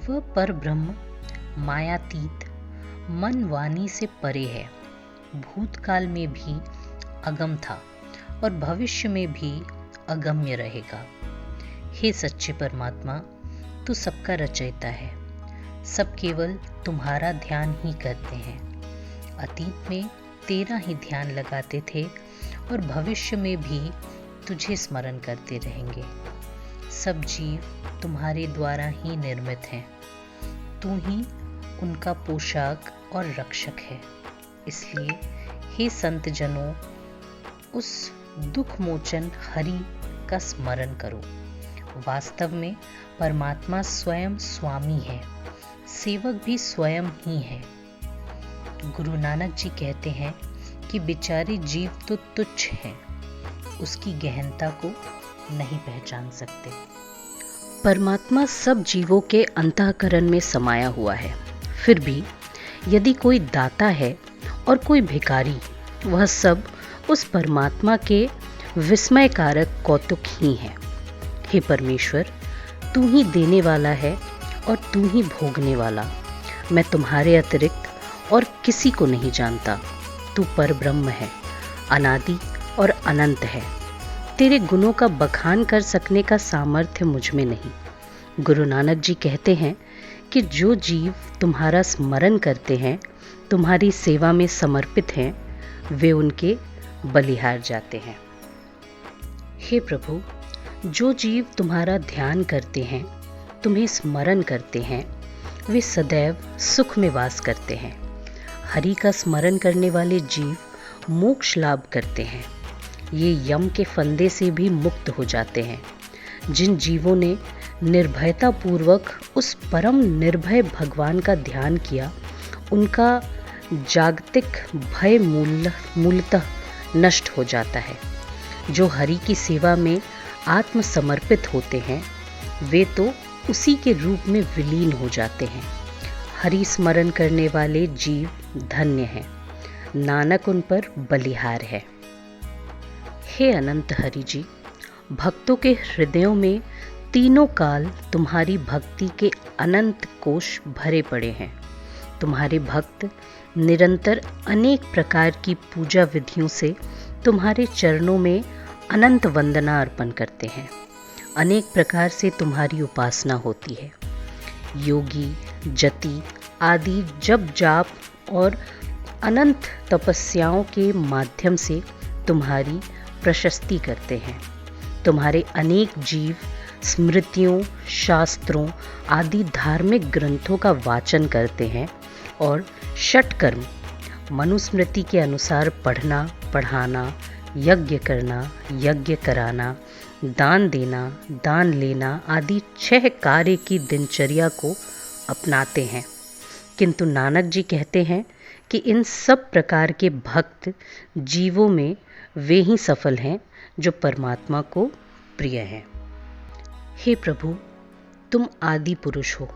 वह पर ब्रह्म मायातीत मन वाणी से परे है, भूतकाल में भी अगम था और भविष्य में भी अगम्य रहेगा। हे सच्चे परमात्मा, तू सबका रचयिता है, सब केवल तुम्हारा ध्यान ही करते हैं। अतीत में तेरा ही ध्यान लगाते थे और भविष्य में भी तुझे स्मरण करते रहेंगे। सब जीव तुम्हारे द्वारा ही निर्मित हैं, तू ही उनका पोशाक और रक्षक है। इसलिए हे संत जनों, उस दुख मोचन हरि का स्मरण करो। वास्तव में परमात्मा स्वयं स्वामी है, सेवक भी स्वयं ही है। गुरु नानक जी कहते हैं कि बेचारे जीव तो तुच्छ हैं, उसकी गहनता को नहीं पहचान सकते। परमात्मा सब जीवों के अंतःकरण में समाया हुआ है। फिर भी यदि कोई दाता है और कोई भिखारी, वह सब उस परमात्मा के विस्मयकारक कौतुक ही है। हे परमेश्वर, तू ही देने वाला है और तू ही भोगने वाला। मैं तुम्हारे अतिरिक्त और किसी को नहीं जानता। तू परब्रह्म है, अनादि और अनंत है। तेरे गुणों का बखान कर सकने का सामर्थ्य मुझ में नहीं। गुरु नानक जी कहते हैं कि जो जीव तुम्हारा स्मरण करते हैं, तुम्हारी सेवा में समर्पित हैं, वे उनके बलिहार जाते हैं। हे प्रभु, जो जीव तुम्हारा ध्यान करते हैं, तुम्हें स्मरण करते हैं, वे सदैव सुख में वास करते हैं। हरि का स्मरण करने वाले जीव मोक्ष लाभ करते हैं। ये यम के फंदे से भी मुक्त हो जाते हैं। जिन जीवों ने निर्भयता पूर्वक उस परम निर्भय भगवान का ध्यान किया, उनका जागतिक भय मूलतः नष्ट हो जाता है। जो हरि की सेवा में आत्मसमर्पित होते हैं, वे तो उसी के रूप में विलीन हो जाते हैं। हरि स्मरण करने वाले जीव धन्य हैं, नानक उन पर बलिहार है। हे अनंत हरि जी, भक्तों के हृदयों में तीनों काल तुम्हारी भक्ति के अनंत कोश भरे पड़े हैं। तुम्हारे भक्त निरंतर अनेक प्रकार की पूजा विधियों से तुम्हारे चरणों में अनंत वंदना अर्पण करते हैं। अनेक प्रकार से तुम्हारी उपासना होती है। योगी, जति आदि जप जाप और अनंत तपस्याओं के माध्यम से तुम्हारी प्रशस्ति करते हैं। तुम्हारे अनेक जीव स्मृतियों, शास्त्रों आदि धार्मिक ग्रंथों का वाचन करते हैं और षटकर्म मनुस्मृति के अनुसार पढ़ना, पढ़ाना, यज्ञ करना, यज्ञ कराना, दान देना, दान लेना आदि 6 कार्य की दिनचर्या को अपनाते हैं। किंतु नानक जी कहते हैं कि इन सब प्रकार के भक्त जीवों में वे ही सफल हैं जो परमात्मा को प्रिय हैं। हे प्रभु, तुम आदि पुरुष हो,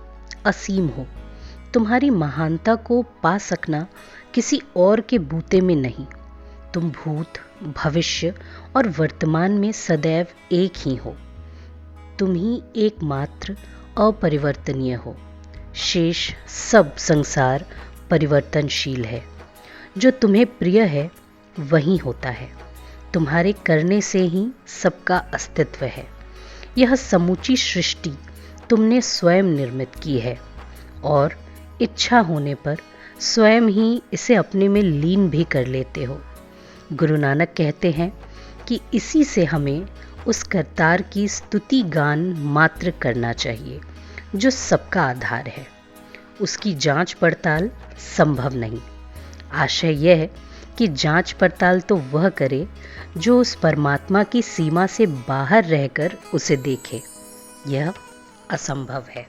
असीम हो। तुम्हारी महानता को पा सकना किसी और के बूते में नहीं। तुम भूत, भविष्य और वर्तमान में सदैव एक ही हो। तुम ही एकमात्र अपरिवर्तनीय हो। शेष सब संसार परिवर्तनशील है। जो तुम्हें प्रिय है वही होता है। तुम्हारे करने से ही सबका अस्तित्व है। यह समूची सृष्टि तुमने स्वयं निर्मित की है और इच्छा होने पर स्वयं ही इसे अपने में लीन भी कर लेते हो। गुरु नानक कहते हैं कि इसी से हमें उस करतार की स्तुति गान मात्र करना चाहिए जो सबका आधार है। उसकी जांच पड़ताल संभव नहीं। आशय यह है कि जांच पड़ताल तो वह करे जो उस परमात्मा की सीमा से बाहर रहकर उसे देखे। यह असंभव है।